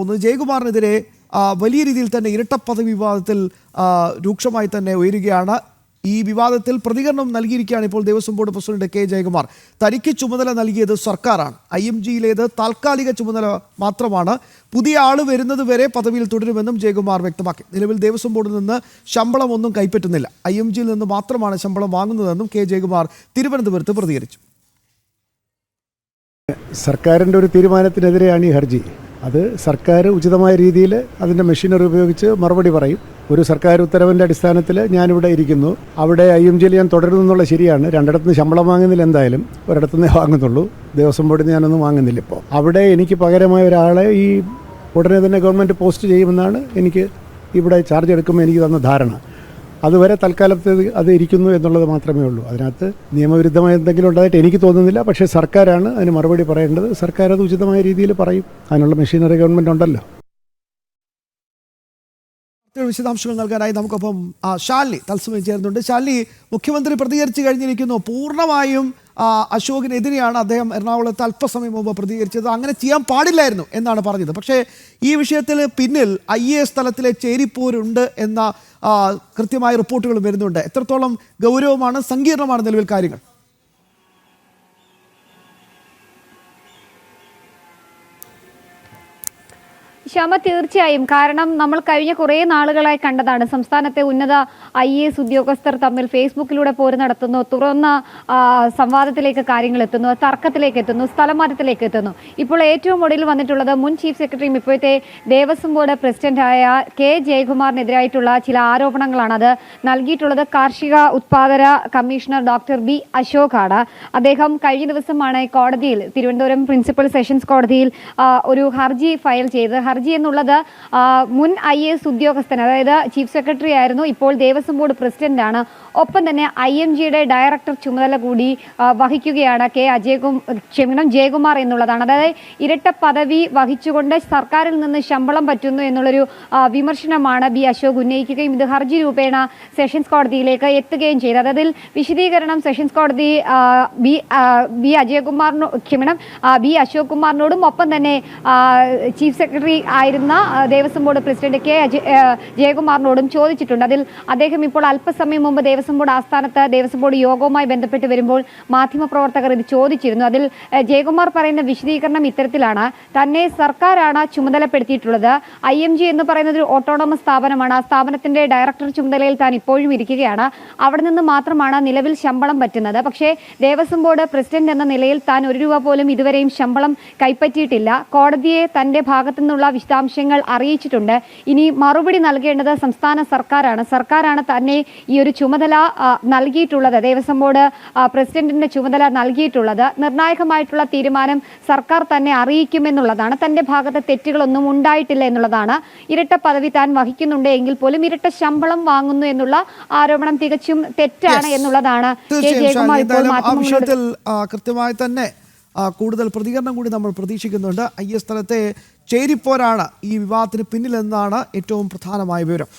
ഒന്ന് ജയകുമാറിനെതിരെ വലിയ രീതിയിൽ തന്നെ ഇരട്ടപ്പദവി വിവാദത്തിൽ രൂക്ഷമായി തന്നെ ഉയരുകയാണ്. ഈ വിവാദത്തിൽ പ്രതികരണം നൽകിയിരിക്കുകയാണ് ഇപ്പോൾ Devaswom board president K Jayakumar. തനിക്ക് ചുമതല നൽകിയത് സർക്കാരാണ്, IMG-യിലേത് താൽക്കാലിക ചുമതല മാത്രമാണ്, പുതിയ ആൾ വരുന്നത് വരെ പദവിയിൽ തുടരുമെന്നും ജയകുമാർ വ്യക്തമാക്കി. നിലവിൽ ദേവസ്വം ബോർഡിൽ നിന്ന് ശമ്പളം ഒന്നും കൈപ്പറ്റുന്നില്ല, IMG-യിൽ നിന്ന് മാത്രമാണ് ശമ്പളം വാങ്ങുന്നതെന്നും കെ ജയകുമാർ തിരുവനന്തപുരത്ത് പ്രതികരിച്ചു. സർക്കാരിൻ്റെ ഒരു തീരുമാനത്തിനെതിരെയാണ് ഈ ഹർജി. അത് സർക്കാർ ഉചിതമായ രീതിയിൽ അതിൻ്റെ മെഷീനറി ഉപയോഗിച്ച് മറുപടി പറയും. ഒരു സർക്കാർ ഉത്തരവിൻ്റെ അടിസ്ഥാനത്തിൽ ഞാനിവിടെ ഇരിക്കുന്നു, അവിടെ IMG-യിൽ ഞാൻ തുടരുന്നു എന്നുള്ള ശരിയാണ്. രണ്ടിടത്തുനിന്ന് ശമ്പളം വാങ്ങുന്നില്ല, എന്തായാലും ഒരിടത്തുനിന്നേ വാങ്ങുന്നുള്ളൂ. ദേവസ്വം ബോർഡിൽ ഞാനൊന്നും വാങ്ങുന്നില്ല. ഇപ്പോൾ അവിടെ എനിക്ക് പകരമായ ഒരാളെ ഈ ഉടനെ തന്നെ ഗവൺമെൻറ് പോസ്റ്റ് ചെയ്യുമെന്നാണ് എനിക്ക് ഇവിടെ ചാർജ് എടുക്കുമ്പോൾ എനിക്ക് തന്ന ധാരണ. അതുവരെ തൽക്കാലത്ത് അത് ഇരിക്കുന്നു എന്നുള്ളത് മാത്രമേ ഉള്ളൂ. അതിനകത്ത് നിയമവിരുദ്ധമായ എന്തെങ്കിലും ഉണ്ടായിട്ട് എനിക്ക് തോന്നുന്നില്ല. പക്ഷേ സർക്കാരാണ് അതിന് മറുപടി പറയേണ്ടത്. സർക്കാർ അത് ഉചിതമായ രീതിയിൽ പറയും. അതിനുള്ള മെഷീനറി ഗവൺമെൻറ് ഉണ്ടല്ലോ. വിശദാംശങ്ങൾ നൽകാനായി നമുക്കൊപ്പം ശാലിനി തത്സമയം ചേർന്നുണ്ട്. ശാലിനി, മുഖ്യമന്ത്രി പ്രതികരിച്ചു കഴിഞ്ഞിരിക്കുന്നു. പൂർണ്ണമായും അശോകിനെതിരെയാണ് അദ്ദേഹം എറണാകുളത്ത് അല്പസമയം മുമ്പ് പ്രതികരിച്ചത്. അങ്ങനെ ചെയ്യാൻ പാടില്ലായിരുന്നു എന്നാണ് പറഞ്ഞത്. പക്ഷേ ഈ വിഷയത്തിൽ പിന്നിൽ IAS തലത്തിലെ ചേരിപ്പോരുണ്ട് എന്ന കൃത്യമായ റിപ്പോർട്ടുകളും വരുന്നുണ്ട്. എത്രത്തോളം ഗൗരവമാണ്, സങ്കീർണമാണ് നിലവിൽ കാര്യങ്ങൾ? ശ്യാമ, തീർച്ചയായും. കാരണം നമ്മൾ കഴിഞ്ഞ കുറേ നാളുകളായി കണ്ടതാണ്, സംസ്ഥാനത്തെ ഉന്നത IAS ഉദ്യോഗസ്ഥർ തമ്മിൽ ഫേസ്ബുക്കിലൂടെ പോര് നടത്തുന്നു, തുറന്ന സംവാദത്തിലേക്ക് കാര്യങ്ങൾ എത്തുന്നു, തർക്കത്തിലേക്ക് എത്തുന്നു, സ്ഥലമാറ്റത്തിലേക്ക് എത്തുന്നു. ഇപ്പോൾ ഏറ്റവും ഒടുവിൽ വന്നിട്ടുള്ളത് മുൻ ചീഫ് സെക്രട്ടറിയും ഇപ്പോഴത്തെ ദേവസ്വം ബോർഡ് പ്രസിഡന്റായ കെ ജയകുമാറിനെതിരായിട്ടുള്ള ചില ആരോപണങ്ങളാണ്. അത് നൽകിയിട്ടുള്ളത് കാർഷിക ഉത്പാദന കമ്മീഷണർ ഡോക്ടർ B അശോകാണ്. അദ്ദേഹം കഴിഞ്ഞ ദിവസമാണ് കോടതിയിൽ, തിരുവനന്തപുരം പ്രിൻസിപ്പൽ സെഷൻസ് കോടതിയിൽ ഒരു ഹർജി ഫയൽ ചെയ്ത്. ഹർജി എന്നുള്ളത് മുൻ IAS ഉദ്യോഗസ്ഥൻ, അതായത് ചീഫ് സെക്രട്ടറി ആയിരുന്നു, ഇപ്പോൾ ദേവസ്വം ബോർഡ് പ്രസിഡന്റാണ്, ഒപ്പം തന്നെ IMG-യുടെ ഡയറക്ടർ ചുമതല കൂടി വഹിക്കുകയാണ് ജയകുമാർ എന്നുള്ളതാണ്. അതായത് ഇരട്ട പദവി വഹിച്ചുകൊണ്ട് സർക്കാരിൽ നിന്ന് ശമ്പളം പറ്റുന്നു എന്നുള്ളൊരു വിമർശനമാണ് B അശോക് ഉന്നയിക്കുകയും ഇത് ഹർജി രൂപേണ സെഷൻസ് കോടതിയിലേക്ക് എത്തുകയും ചെയ്തത്. അതിൽ വിശദീകരണം സെഷൻസ് കോടതി B അശോക് കുമാറിനോടും ഒപ്പം തന്നെ ചീഫ് സെക്രട്ടറി ആയിരുന്ന ദേവസ്വം ബോർഡ് പ്രസിഡന്റ് കെ ജയകുമാറിനോടും ചോദിച്ചിട്ടുണ്ട്. അതിൽ അദ്ദേഹം ഇപ്പോൾ അല്പസമയം മുമ്പ് ദേവസ്വം ബോർഡ് ആസ്ഥാനത്ത് ദേവസ്വം ബോർഡ് യോഗവുമായി ബന്ധപ്പെട്ട് വരുമ്പോൾ മാധ്യമപ്രവർത്തകർ ഇത് ചോദിച്ചിരുന്നു. അതിൽ ജയകുമാർ പറയുന്ന വിശദീകരണം ഇത്തരത്തിലാണ്: തന്നെ സർക്കാരാണ് ചുമതലപ്പെടുത്തിയിട്ടുള്ളത്. IMG എന്ന് പറയുന്നത് ഒരു ഓട്ടോണമസ് സ്ഥാപനമാണ്. ആ സ്ഥാപനത്തിന്റെ ഡയറക്ടർ ചുമതലയിൽ താൻ ഇപ്പോഴും ഇരിക്കുകയാണ്. അവിടെ നിന്ന് മാത്രമാണ് നിലവിൽ ശമ്പളം പറ്റുന്നത്. പക്ഷേ ദേവസ്വം ബോർഡ് പ്രസിഡന്റ് എന്ന നിലയിൽ താൻ ₹1 പോലും ഇതുവരെയും ശമ്പളം കൈപ്പറ്റിയിട്ടില്ല. കോടതിയെ തന്റെ ഭാഗത്തു നിന്നുള്ള വിശദാംശങ്ങൾ അറിയിച്ചിട്ടുണ്ട്. ഇനി മറുപടി നൽകേണ്ടത് സംസ്ഥാന സർക്കാരാണ്. സർക്കാരാണ് തന്നെ ഈ ഒരു ചുമതല നൽകിയിട്ടുള്ളത്, ദേവസ്വം ബോർഡ് പ്രസിഡന്റിന്റെ ചുമതല നൽകിയിട്ടുള്ളത്. നിർണായകമായിട്ടുള്ള തീരുമാനം സർക്കാർ തന്നെ അറിയിക്കുമെന്നുള്ളതാണ്. തന്റെ ഭാഗത്ത് തെറ്റുകളൊന്നും ഉണ്ടായിട്ടില്ല എന്നുള്ളതാണ്. ഇരട്ട പദവി താൻ വഹിക്കുന്നുണ്ട് എങ്കിൽ പോലും ഇരട്ട ശമ്പളം വാങ്ങുന്നു എന്നുള്ള ആരോപണം തികച്ചും തെറ്റാണ് എന്നുള്ളതാണ് കെ ജയകുമാർ ഇപ്പോൾ മാധ്യമങ്ങളോട്. കൃത്യമായി തന്നെ കൂടുതൽ പ്രതികരണം കൂടി നമ്മൾ പ്രതീക്ഷിക്കുന്നുണ്ട്. IAS തലത്തെ ചേരിപ്പോരാണ് ഈ വിവാദത്തിന് പിന്നിലെന്നാണ് ഏറ്റവും പ്രധാനമായ വിവരം.